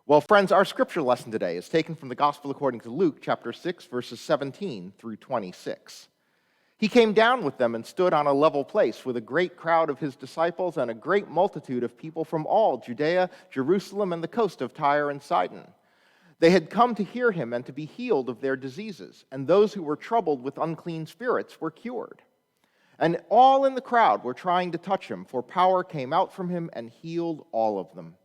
Well, friends, our scripture lesson today is taken from the Gospel according to Luke, chapter 6, verses 17 through 26. He came down with them and stood on a level place with a great crowd of his disciples and a great multitude of people from all Judea, Jerusalem, and the coast of Tyre and Sidon. They had come to hear him and to be healed of their diseases, and those who were troubled with unclean spirits were cured. And all in the crowd were trying to touch him, for power came out from him and healed all of them.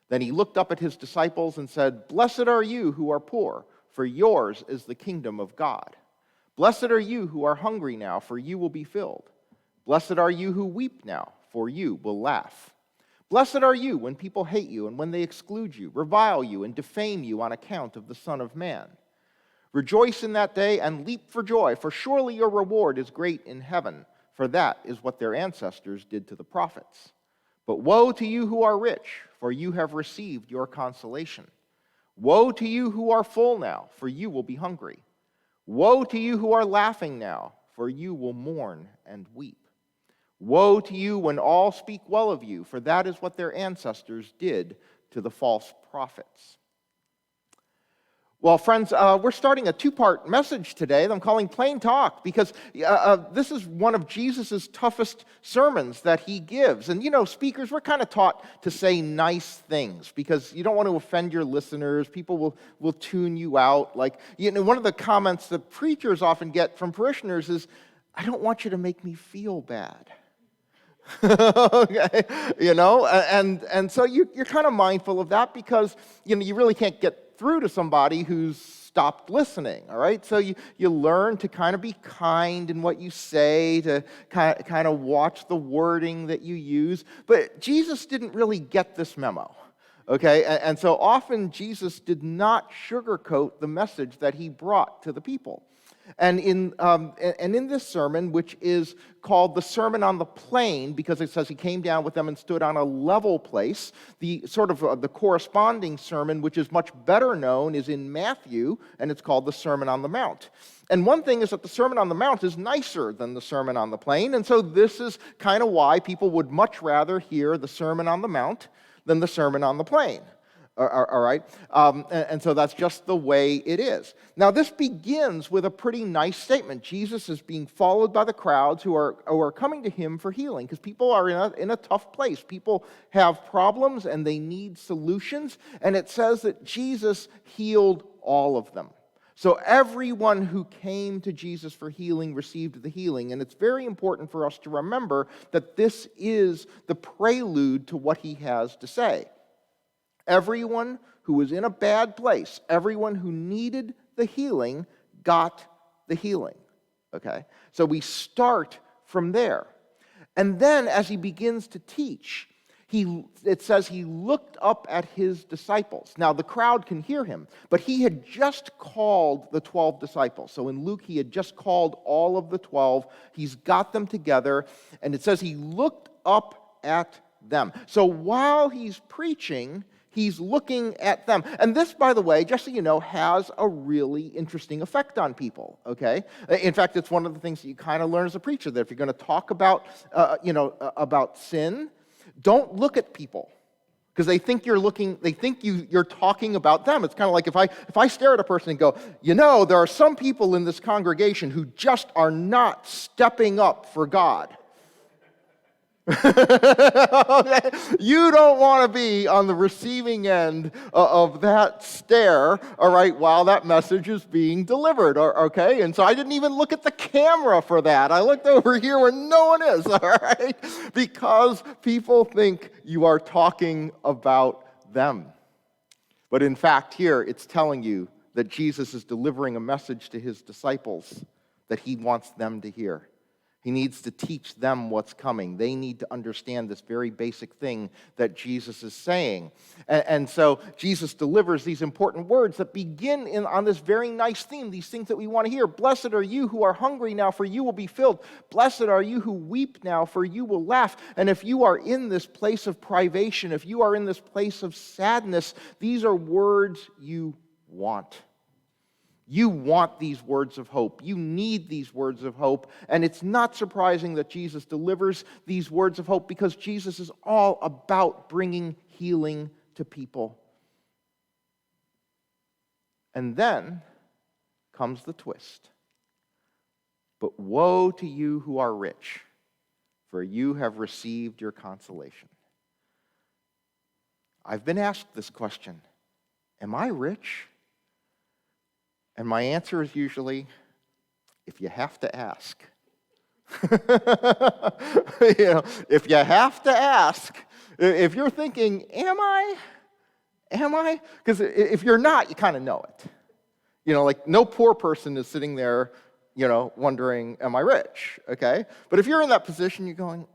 Then he looked up at his disciples and said, "Blessed are you who are poor, for yours is the kingdom of God. Blessed are you who are hungry now, for you will be filled. Blessed are you who weep now, for you will laugh. Blessed are you when people hate you and when they exclude you, revile you, and defame you on account of the Son of Man. Rejoice in that day and leap for joy, for surely your reward is great in heaven, for that is what their ancestors did to the prophets. But woe to you who are rich, for you have received your consolation. Woe to you who are full now, for you will be hungry. Woe to you who are laughing now, for you will mourn and weep. Woe to you when all speak well of you, for that is what their ancestors did to the false prophets." Well, friends, we're starting a two-part message today that I'm calling Plain Talk, because this is one of Jesus' toughest sermons that he gives. And, speakers, we're kind of taught to say nice things because you don't want to offend your listeners. People will tune you out. One of the comments that preachers often get from parishioners is, "I don't want you to make me feel bad." Okay, and so you're kind of mindful of that because, you really can't get through to somebody who's stopped listening, all right? So you learn to kind of be kind in what you say, to kind of watch the wording that you use. But Jesus didn't really get this memo, okay? And so often Jesus did not sugarcoat the message that he brought to the people. And in this sermon, which is called the Sermon on the Plain, because it says he came down with them and stood on a level place, the corresponding sermon, which is much better known, is in Matthew, and it's called the Sermon on the Mount. And one thing is that the Sermon on the Mount is nicer than the Sermon on the Plain, and so this is kind of why people would much rather hear the Sermon on the Mount than the Sermon on the Plain. All right? And so that's just the way it is. Now, this begins with a pretty nice statement. Jesus is being followed by the crowds who are coming to him for healing, because people are in a tough place. People have problems and they need solutions. And it says that Jesus healed all of them. So everyone who came to Jesus for healing received the healing. And it's very important for us to remember that this is the prelude to what he has to say. Everyone who was in a bad place, everyone who needed the healing, got the healing, okay? So we start from there. And then as he begins to teach, it says he looked up at his disciples. Now, the crowd can hear him, but he had just called the 12 disciples. So in Luke, he had just called all of the 12. He's got them together, and it says he looked up at them. So while he's preaching, he's looking at them. And this, by the way, just so you know, has a really interesting effect on people, okay? In fact, it's one of the things that you kind of learn as a preacher, that if you're going to talk about, about sin, don't look at people, because they think you're talking about them. It's kind of like if I stare at a person and go, there are some people in this congregation who just are not stepping up for God. Okay? You don't want to be on the receiving end of that stare, all right, while that message is being delivered, okay? And so I didn't even look at the camera for that. I looked over here where no one is, all right? Because people think you are talking about them. But in fact, here it's telling you that Jesus is delivering a message to his disciples that he wants them to hear. He needs to teach them what's coming. They need to understand this very basic thing that Jesus is saying. And so Jesus delivers these important words that begin on this very nice theme, these things that we want to hear. Blessed are you who are hungry now, for you will be filled. Blessed are you who weep now, for you will laugh. And if you are in this place of privation, if you are in this place of sadness, these are words you want. You want these words of hope. You need these words of hope. And it's not surprising that Jesus delivers these words of hope, because Jesus is all about bringing healing to people. And then comes the twist. But woe to you who are rich, for you have received your consolation. I've been asked this question, am I rich? And my answer is usually, if you have to ask. If you have to ask, if you're thinking, am I? Because if you're not, you kind of know it. Like no poor person is sitting there, wondering, am I rich? Okay? But if you're in that position, you're going,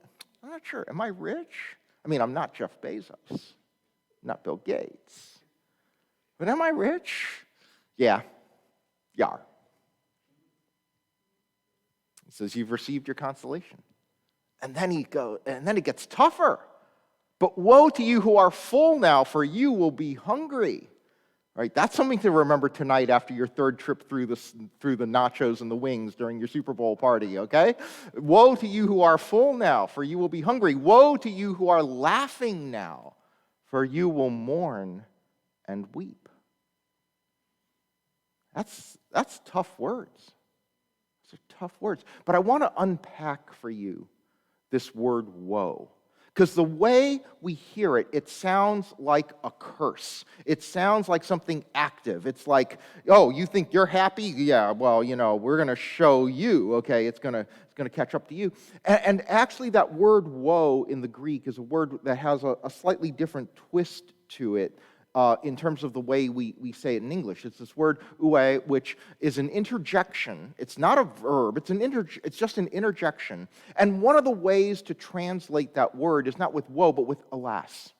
I'm not sure, am I rich? I mean, I'm not Jeff Bezos, not Bill Gates. But am I rich? Yeah, you are. He says, you've received your consolation. And then it gets tougher. But woe to you who are full now, for you will be hungry. Right? That's something to remember tonight after your third trip through the nachos and the wings during your Super Bowl party, okay? Woe to you who are full now, for you will be hungry. Woe to you who are laughing now, for you will mourn and weep. That's tough words. Those are tough words. But I want to unpack for you this word woe. Because the way we hear it, it sounds like a curse. It sounds like something active. It's like, oh, you think you're happy? Yeah, well, we're going to show you, okay? It's going to catch up to you. And actually, that word woe in the Greek is a word that has a slightly different twist to it in terms of the way we say it in English. It's this word ue, which is an interjection. It's not a verb. It's just an interjection. And one of the ways to translate that word is not with woe, but with alas.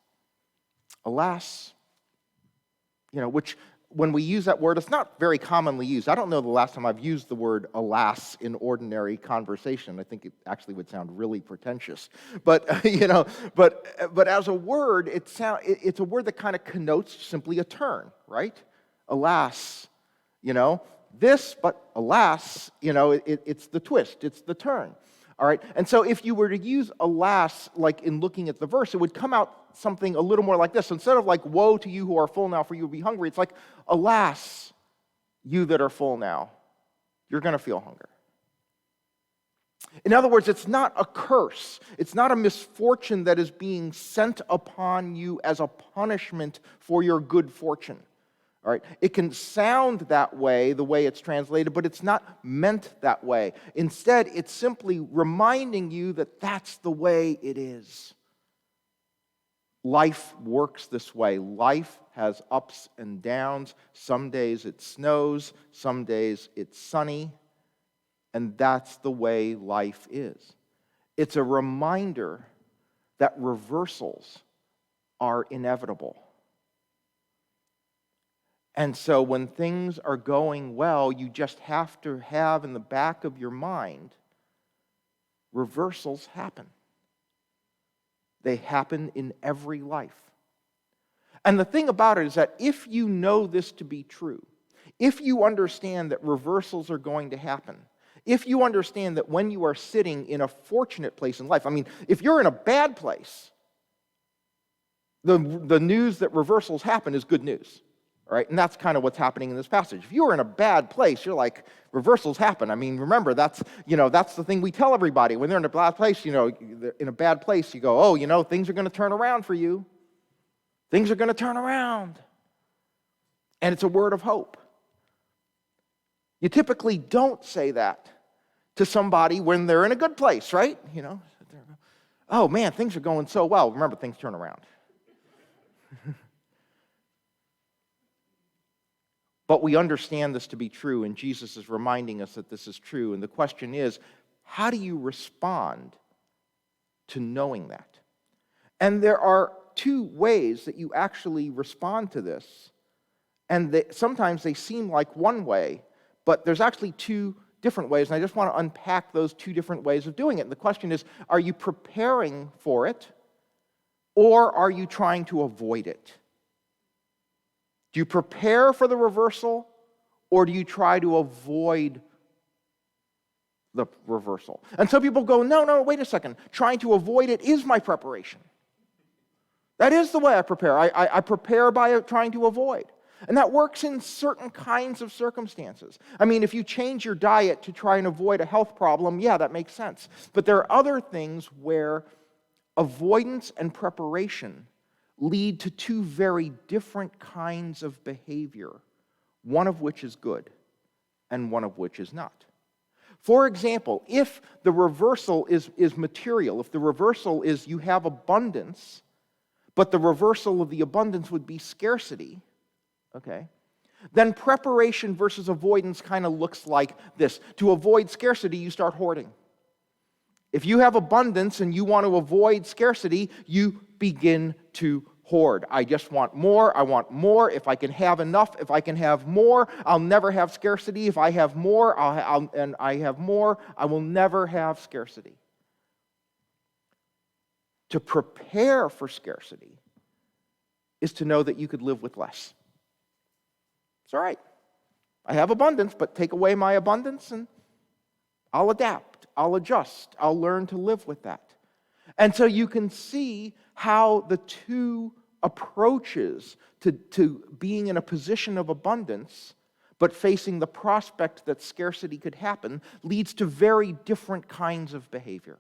Alas, which when we use that word, it's not very commonly used. I don't know the last time I've used the word alas in ordinary conversation. I think it actually would sound really pretentious. But, but as a word, it's a word that kind of connotes simply a turn, right? Alas, this, but alas, it's the twist, it's the turn. All right, and so if you were to use alas, like in looking at the verse, it would come out something a little more like this. Instead of like, woe to you who are full now, for you will be hungry, it's like, alas, you that are full now, you're going to feel hunger. In other words, it's not a curse. It's not a misfortune that is being sent upon you as a punishment for your good fortune. All right? It can sound that way, the way it's translated, but it's not meant that way. Instead, it's simply reminding you that that's the way it is. Life works this way. Life has ups and downs. Some days it snows, some days it's sunny, and that's the way life is. It's a reminder that reversals are inevitable. And so when things are going well, you just have to have in the back of your mind, reversals happen. They happen in every life. And the thing about it is that if you know this to be true, if you understand that reversals are going to happen, if you understand that when you are sitting in a fortunate place in life, I mean, if you're in a bad place, the news that reversals happen is good news. All right, and that's kind of what's happening in this passage. If you're in a bad place, you're like, reversals happen. I mean, remember, that's the thing we tell everybody. When they're in a bad place, in a bad place, you go, oh, things are going to turn around for you. Things are going to turn around. And it's a word of hope. You typically don't say that to somebody when they're in a good place, right? Oh, man, things are going so well. Remember, things turn around. But we understand this to be true, and Jesus is reminding us that this is true. And the question is, how do you respond to knowing that? And there are two ways that you actually respond to this. And sometimes they seem like one way, but there's actually two different ways. And I just want to unpack those two different ways of doing it. And the question is, are you preparing for it, or are you trying to avoid it? Do you prepare for the reversal, or do you try to avoid the reversal? And some people go, no, wait a second. Trying to avoid it is my preparation. That is the way I prepare. I prepare by trying to avoid. And that works in certain kinds of circumstances. I mean, if you change your diet to try and avoid a health problem, yeah, that makes sense. But there are other things where avoidance and preparation lead to two very different kinds of behavior, one of which is good and one of which is not. For example, if the reversal is material, if the reversal is you have abundance, but the reversal of the abundance would be scarcity, okay, then preparation versus avoidance kind of looks like this. To avoid scarcity, you start hoarding. If you have abundance and you want to avoid scarcity, you begin to hoard. I just want more. I want more. If I can have enough, if I can have more, I'll never have scarcity. If I have more, and I have more, I will never have scarcity. To prepare for scarcity is to know that you could live with less. It's all right. I have abundance, but take away my abundance and I'll adapt, I'll adjust, I'll learn to live with that. And so you can see how the two approaches to being in a position of abundance, but facing the prospect that scarcity could happen, leads to very different kinds of behavior.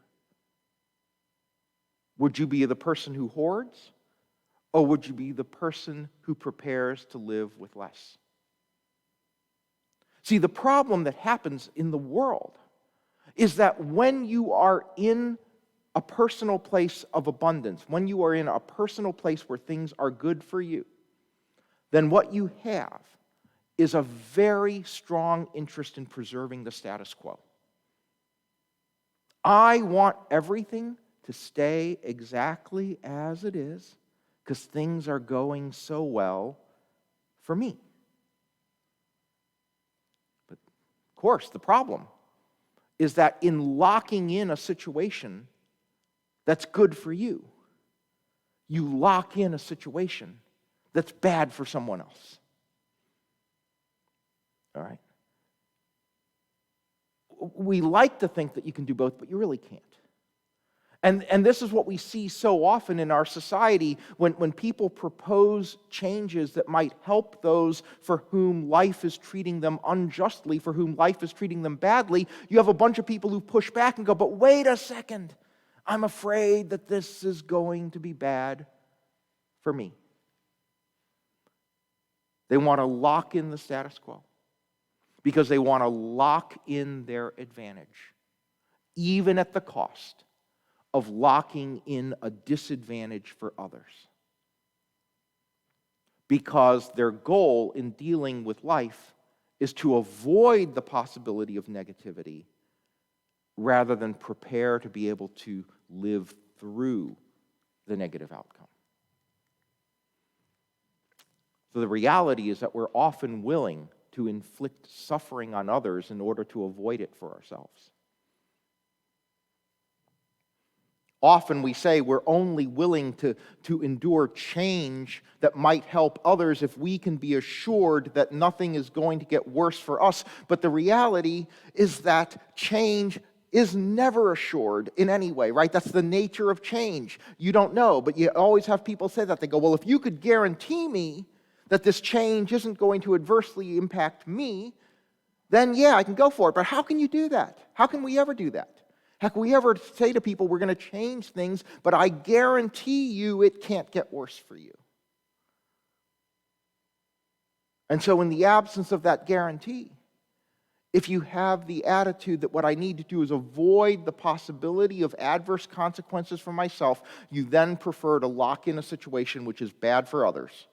Would you be the person who hoards, or would you be the person who prepares to live with less? See, the problem that happens in the world is that when you are in a personal place of abundance, when you are in a personal place where things are good for you, then what you have is a very strong interest in preserving the status quo. I want everything to stay exactly as it is because things are going so well for me. But of course, the problem is that in locking in a situation that's good for you, you lock in a situation that's bad for someone else. All right? We like to think that you can do both, but you really can't. And this is what we see so often in our society when people propose changes that might help those for whom life is treating them unjustly, for whom life is treating them badly. You have a bunch of people who push back and go, but wait a second, I'm afraid that this is going to be bad for me. They want to lock in the status quo because they want to lock in their advantage, even at the cost of locking in a disadvantage for others. Because their goal in dealing with life is to avoid the possibility of negativity rather than prepare to be able to live through the negative outcome. So the reality is that we're often willing to inflict suffering on others in order to avoid it for ourselves. Often we say we're only willing to endure change that might help others if we can be assured that nothing is going to get worse for us. But the reality is that change is never assured in any way, right? That's the nature of change. You don't know, but you always have people say that. They go, well, if you could guarantee me that this change isn't going to adversely impact me, then yeah, I can go for it. But how can you do that? How can we ever do that? How can we ever say to people, we're going to change things, but I guarantee you it can't get worse for you? And so in the absence of that guarantee, if you have the attitude that what I need to do is avoid the possibility of adverse consequences for myself, you then prefer to lock in a situation which is bad for others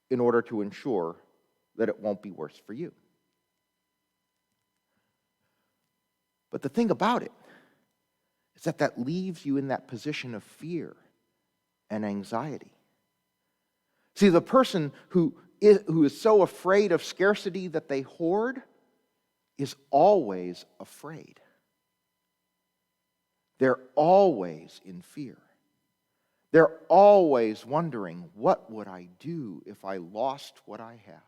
in order to ensure that it won't be worse for you. But the thing about it is that leaves you in that position of fear and anxiety. See, the person who is so afraid of scarcity that they hoard is always afraid. They're always in fear. They're always wondering, what would I do if I lost what I have?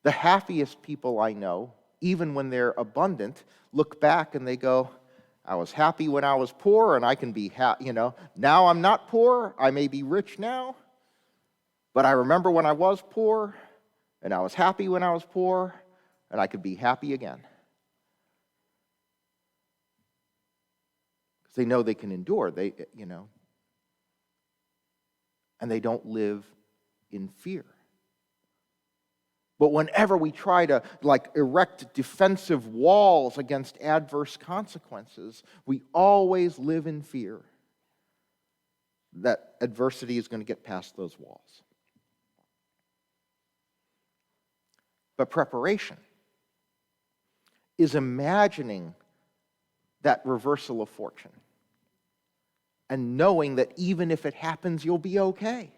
The happiest people I know, even when they're abundant, look back and they go, I was happy when I was poor, and I can be happy, now I'm not poor. I may be rich now, but I remember when I was poor, and I was happy when I was poor, and I could be happy again. Because they know they can endure, and they don't live in fear. But whenever we try to erect defensive walls against adverse consequences, we always live in fear that adversity is going to get past those walls. But preparation is imagining that reversal of fortune and knowing that even if it happens, you'll be okay.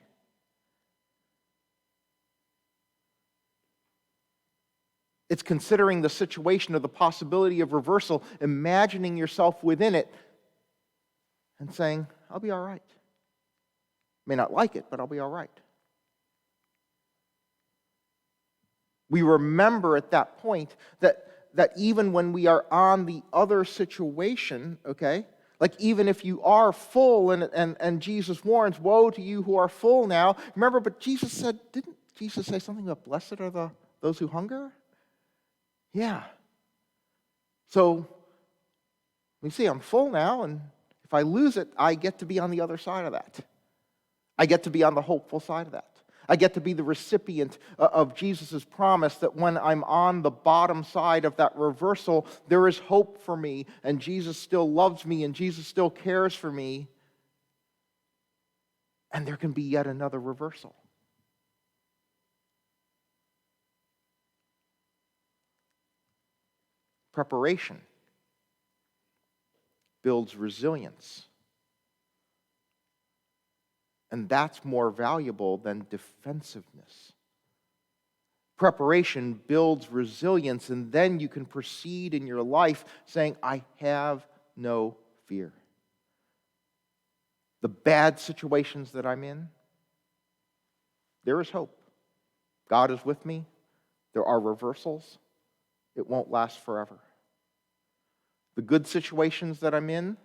It's considering the situation or the possibility of reversal, imagining yourself within it, and saying, I'll be all right. May not like it, but I'll be all right. We remember at that point that even when we are on the other situation, okay, even if you are full and Jesus warns, woe to you who are full now. Remember, but Jesus said, didn't Jesus say something about blessed are those who hunger? Yeah. So, we see I'm full now, and if I lose it, I get to be on the other side of that. I get to be on the hopeful side of that. I get to be the recipient of Jesus' promise that when I'm on the bottom side of that reversal, there is hope for me, and Jesus still loves me, and Jesus still cares for me, and there can be yet another reversal. Preparation builds resilience. And that's more valuable than defensiveness. Preparation builds resilience, and then you can proceed in your life saying, I have no fear. The bad situations that I'm in, there is hope. God is with me. There are reversals. It won't last forever. The good situations that I'm in,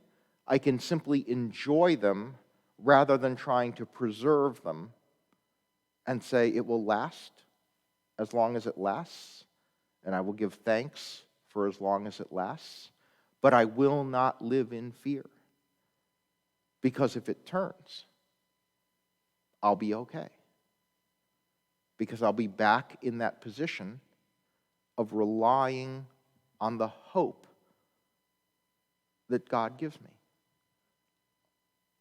I can simply enjoy them rather than trying to preserve them and say it will last as long as it lasts, and I will give thanks for as long as it lasts, but I will not live in fear, because if it turns, I'll be okay, because I'll be back in that position of relying on the hope that God gives me,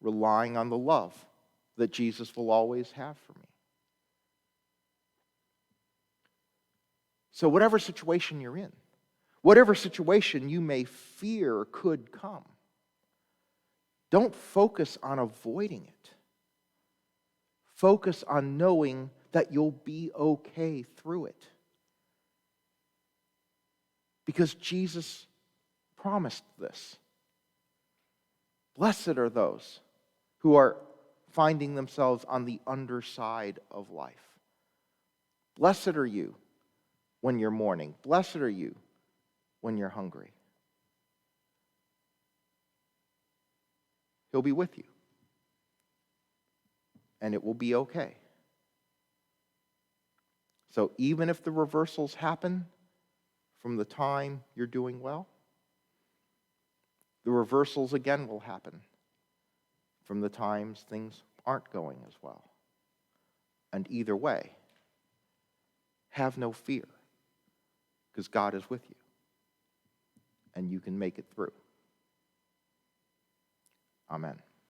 relying on the love that Jesus will always have for me. So whatever situation you're in, whatever situation you may fear could come, don't focus on avoiding it. Focus on knowing that you'll be okay through it. Because Jesus promised this. Blessed are those who are finding themselves on the underside of life. Blessed are you when you're mourning. Blessed are you when you're hungry. He'll be with you. And it will be okay. So even if the reversals happen from the time you're doing well, the reversals again will happen from the times things aren't going as well. And either way, have no fear, because God is with you, and you can make it through. Amen.